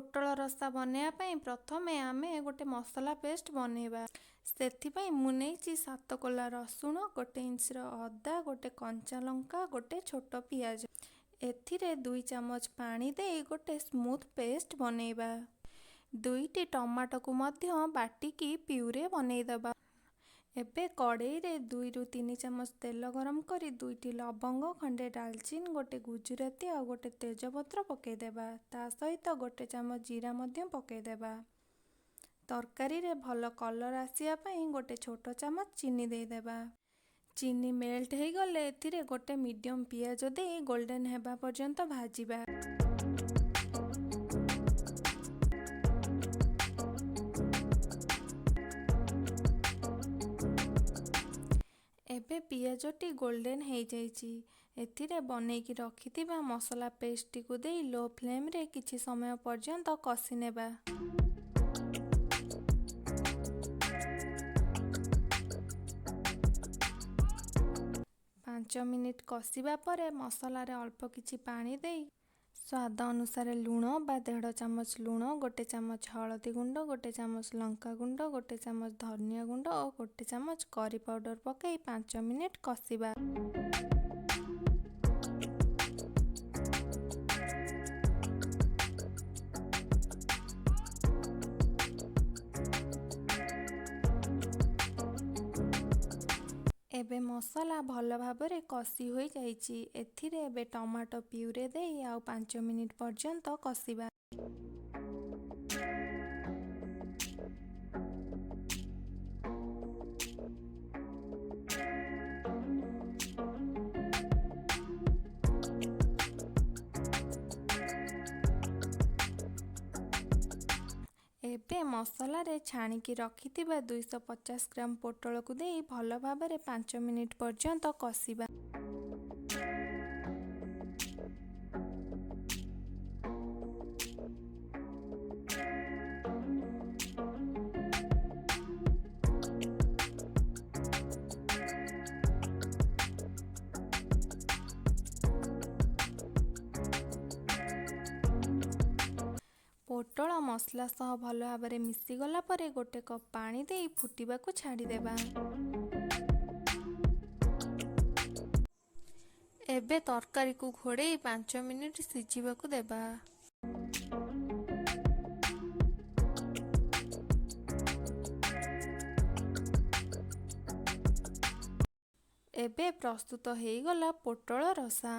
पोटल रसा बनवाई प्रथमे आमे गोटे मसला पेस्ट बनवा से मुझे 7 कोला रसुण 1 इंच अदा गोटे कंचा लंका गोटे छोट पियाज एथिरे 2 चामच पानी दे गोटे स्मूथ पेस्ट बनवा 2टी टमाटो को मध्य बाटिकी प्यूरे बनईदबा। एबे कड़ई रे 2 ରୁ 3 चामच तेल गरम करी 2टी लवंग खंडे डालचीन गोटे गुजराती और गोटे तेजपत्र पकईदेबा ता सहित गोटे चामच जीरा मध्य पकईदेबा। तरकारी रे भल कलर आसिया पई गोटे छोट चामच चीनी देदेबा। चीनी मेल्ट हो गले एथिरे गोटे मीडियम पियाज दे गोल्डन हेबा पर्यंत भाजिबा। एबे पियाजटी गोल्डन हो जाइछि एथिरे बनैकी रखिथिबा मसला पेस्ट को दे लो फ्लेम रे किछि समय पर्यंत कषि नेबा। 5 मिनिट कषिबा परे मसला रे अल्प किछि पानी देई स्वाद अनुसार लूण बा 1.5 चामच लूण गोटे चामच हलदी गुंड गोटे चामच लंका गुंड गोटे चामच धनिया गुंड और गोटे चामच करी पाउडर पकई 5 मिनिट कषिबा। एबे मसला भल भाबरे कषि हो जाइछि एथिरे एबे टमाटो प्यूरे देई आउ 5 मिनिट पर्यंत कषिबा। एबे मसला रे छाणिकी रखिथिबा 250 ग्राम पोटल को दे भल भाबरे 5 मिनिट पर्यंत कषिबा। पोटल मसला सह भल भाव मिसी गला परे गोटे कप पानी दे फुटिबा को छाड़ी देबा। एबे तरकारी को घोड़े 5 मिनिट सिझिबा को देबा। एबे प्रस्तुत हो गला पोटल रसा।